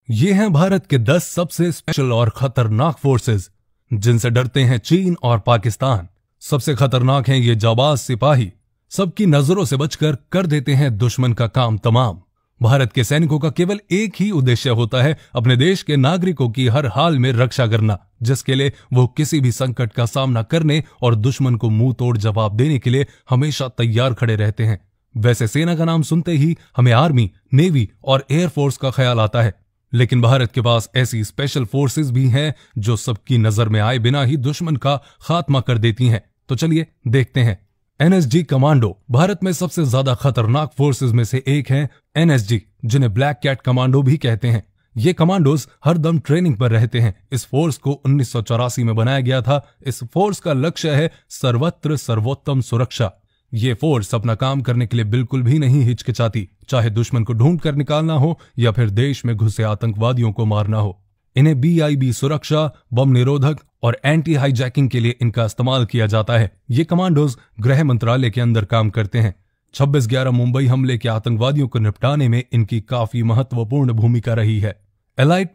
ये हैं भारत के 10 सबसे स्पेशल और खतरनाक फोर्सेस जिनसे डरते हैं चीन और पाकिस्तान। सबसे खतरनाक हैं ये जाबाज सिपाही, सबकी नजरों से बचकर कर देते हैं दुश्मन का काम तमाम। भारत के सैनिकों का केवल एक ही उद्देश्य होता है, अपने देश के नागरिकों की हर हाल में रक्षा करना, जिसके लिए वो किसी भी संकट का सामना करने और दुश्मन को मुंह तोड़ जवाब देने के लिए हमेशा तैयार खड़े रहते हैं। वैसे सेना का नाम सुनते ही हमें आर्मी, नेवी और एयरफोर्स का ख्याल आता है, लेकिन भारत के पास ऐसी स्पेशल फोर्सेस भी हैं जो सबकी नजर में आए बिना ही दुश्मन का खात्मा कर देती हैं। तो चलिए देखते हैं। एनएसजी कमांडो भारत में सबसे ज्यादा खतरनाक फोर्सेस में से एक है एनएसजी, जिन्हें ब्लैक कैट कमांडो भी कहते हैं। ये कमांडोज हरदम ट्रेनिंग पर रहते हैं। इस फोर्स को 1984 में बनाया गया था। इस फोर्स का लक्ष्य है सर्वत्र सर्वोत्तम सुरक्षा। ये फोर्स अपना काम करने के लिए बिल्कुल भी नहीं हिचकिचाती, चाहे दुश्मन को ढूंढ कर निकालना हो या फिर देश में घुसे आतंकवादियों को मारना हो। इन्हें बीआईबी सुरक्षा, बम निरोधक और एंटी हाईजैकिंग के लिए इनका इस्तेमाल किया जाता है। ये कमांडोज गृह मंत्रालय के अंदर काम करते हैं। 26/11 मुंबई हमले के आतंकवादियों को निपटाने में इनकी काफी महत्वपूर्ण भूमिका रही है। एलाइट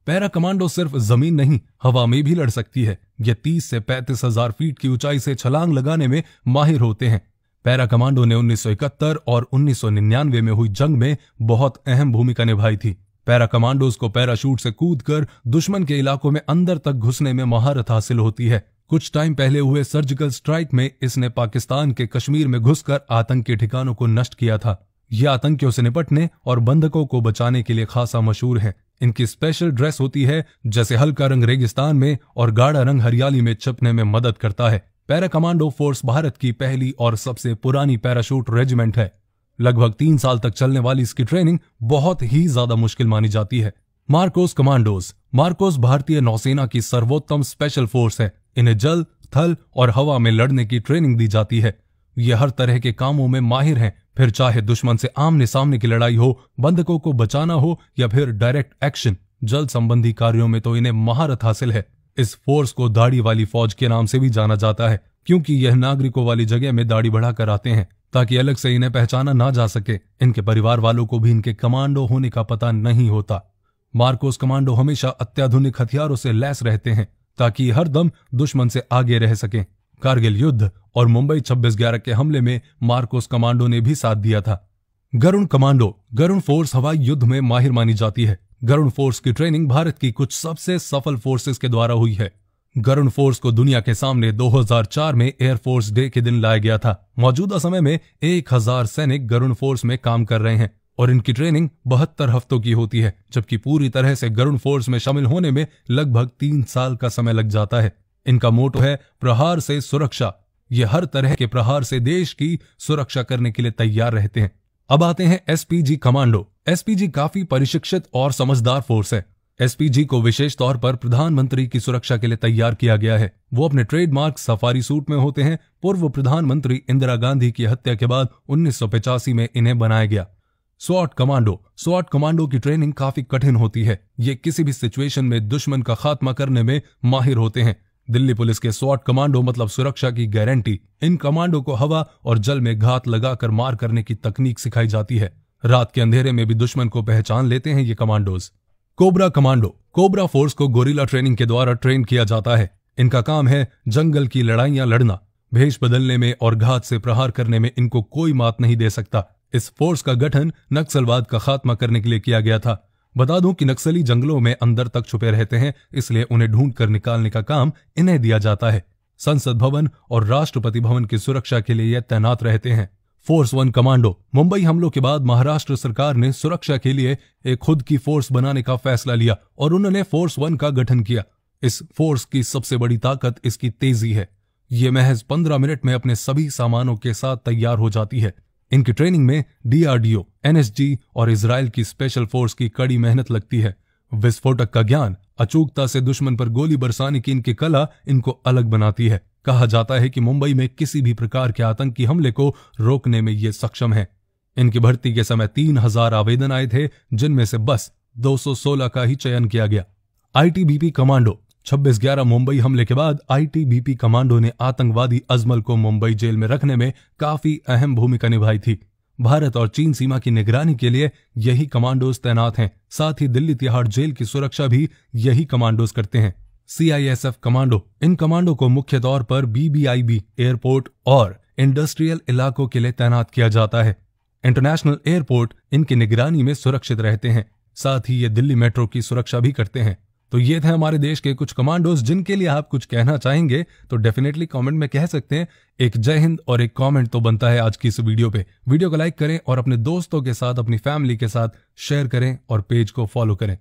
पैरा कमांडो सिर्फ जमीन नहीं, हवा में भी लड़ सकती है। ये 30 से 35 हजार फीट की ऊंचाई से छलांग लगाने में माहिर होते हैं। पैरा कमांडो ने 1971 और 1999 में हुई जंग में बहुत अहम भूमिका निभाई थी। पैरा कमांडोज को पैराशूट से कूदकर दुश्मन के इलाकों में अंदर तक घुसने में महारत हासिल होती है। कुछ टाइम पहले हुए सर्जिकल स्ट्राइक में इसने पाकिस्तान के कश्मीर में घुसकर आतंकी ठिकानों को नष्ट किया था। ये आतंकियों से निपटने और बंधकों को बचाने के लिए खासा मशहूर है। इनकी स्पेशल ड्रेस होती है, जैसे हल्का रंग रेगिस्तान में और गाढ़ा रंग हरियाली में छिपने में मदद करता है। पैरा कमांडो फोर्स भारत की पहली और सबसे पुरानी पैराशूट रेजिमेंट है। लगभग 3 साल तक चलने वाली इसकी ट्रेनिंग बहुत ही ज्यादा मुश्किल मानी जाती है। मार्कोस कमांडोज भारतीय नौसेना की सर्वोत्तम स्पेशल फोर्स है। इन्हें जल, थल और हवा में लड़ने की ट्रेनिंग दी जाती है। ये हर तरह के कामों में माहिर हैं, फिर चाहे दुश्मन से आमने सामने की लड़ाई हो, बंधकों को बचाना हो या फिर डायरेक्ट एक्शन, जल संबंधी कार्यों में तो इन्हें महारत हासिल है। इस फोर्स को दाढ़ी वाली फौज के नाम से भी जाना जाता है, क्योंकि यह नागरिकों वाली जगह में दाढ़ी बढ़ाकर आते हैं ताकि अलग से इन्हें पहचाना ना जा सके। इनके परिवार वालों को भी इनके कमांडो होने का पता नहीं होता। मार्कोस कमांडो हमेशा अत्याधुनिक हथियारों से लैस रहते हैं ताकि हर दम दुश्मन से आगे रह सकें। कारगिल युद्ध और मुंबई 26/11 के हमले में मार्कोस कमांडो ने भी साथ दिया था। गरुण फोर्स हवाई युद्ध में माहिर मानी जाती है। गरुण फोर्स की ट्रेनिंग भारत की कुछ सबसे सफल फोर्सेस के द्वारा हुई है। गरुण फोर्स को दुनिया के सामने 2004 में एयरफोर्स डे के दिन लाया गया था। मौजूदा समय में 1000 सैनिक गरुण फोर्स में काम कर रहे हैं और इनकी ट्रेनिंग 72 हफ्तों की होती है, जबकि पूरी तरह से गरुण फोर्स में शामिल होने में लगभग 3 साल का समय लग जाता है। इनका मोटो है प्रहार से सुरक्षा। ये हर तरह के प्रहार से देश की सुरक्षा करने के लिए तैयार रहते हैं। अब आते हैं एसपीजी कमांडो। एसपीजी काफी प्रशिक्षित और समझदार फोर्स है। एसपीजी को विशेष तौर पर प्रधानमंत्री की सुरक्षा के लिए तैयार किया गया है। वो अपने ट्रेडमार्क सफारी सूट में होते हैं। पूर्व प्रधानमंत्री इंदिरा गांधी की हत्या के बाद 1985 में इन्हें बनाया गया। स्वॉट कमांडो की ट्रेनिंग काफी कठिन होती है। ये किसी भी सिचुएशन में दुश्मन का खात्मा करने में माहिर होते हैं। दिल्ली पुलिस के स्वॉट कमांडो मतलब सुरक्षा की गारंटी। इन कमांडो को हवा और जल में घात लगाकर मार करने की तकनीक सिखाई जाती है। रात के अंधेरे में भी दुश्मन को पहचान लेते हैं ये कमांडोज। कोबरा फोर्स को गोरिल्ला ट्रेनिंग के द्वारा ट्रेन किया जाता है। इनका काम है जंगल की लड़ाइयां लड़ना। भेष बदलने में और घात से प्रहार करने में इनको कोई मात नहीं दे सकता। इस फोर्स का गठन नक्सलवाद का खात्मा करने के लिए किया गया था। बता दूं कि नक्सली जंगलों में अंदर तक छुपे रहते हैं, इसलिए उन्हें ढूंढ कर निकालने का काम इन्हें दिया जाता है। संसद भवन और राष्ट्रपति भवन की सुरक्षा के लिए यह तैनात रहते हैं। Force 1 commando. मुंबई हमलों के बाद महाराष्ट्र सरकार ने सुरक्षा के लिए एक खुद की फोर्स बनाने का फैसला लिया और उन्होंने फोर्स 1 का गठन किया। इस फोर्स की सबसे बड़ी ताकत इसकी तेजी है। ये महज 15 मिनट में अपने सभी सामानों के साथ तैयार हो जाती है। इनकी ट्रेनिंग में डीआरडीओ, एनएसजी और इजराइल की स्पेशल फोर्स की कड़ी मेहनत लगती है। विस्फोटक का ज्ञान, अचूकता से दुश्मन पर गोली बरसाने की इनकी कला इनको अलग बनाती है। कहा जाता है कि मुंबई में किसी भी प्रकार के आतंकी हमले को रोकने में ये सक्षम है। इनकी भर्ती के समय 3000 आवेदन आए थे, जिनमें से बस 216 का ही चयन किया गया। ITBP commando. 26/11 मुंबई हमले के बाद आईटीबीपी कमांडो ने आतंकवादी अजमल को मुंबई जेल में रखने में काफी अहम भूमिका निभाई थी। भारत और चीन सीमा की निगरानी के लिए यही कमांडोज तैनात हैं। साथ ही दिल्ली तिहाड़ जेल की सुरक्षा भी यही कमांडोज करते हैं। CISF कमांडो, इन कमांडो को मुख्य तौर पर BBIB एयरपोर्ट और इंडस्ट्रियल इलाकों के लिए तैनात किया जाता है। इंटरनेशनल एयरपोर्ट इनकी निगरानी में सुरक्षित रहते हैं। साथ ही ये दिल्ली मेट्रो की सुरक्षा भी करते हैं। तो ये थे हमारे देश के कुछ कमांडोज जिनके लिए आप कुछ कहना चाहेंगे तो डेफिनेटली कमेंट में कह सकते हैं। एक जय हिंद और एक कमेंट तो बनता है आज की इस वीडियो पे। वीडियो को लाइक करें और अपने दोस्तों के साथ, अपनी फैमिली के साथ शेयर करें और पेज को फॉलो करें।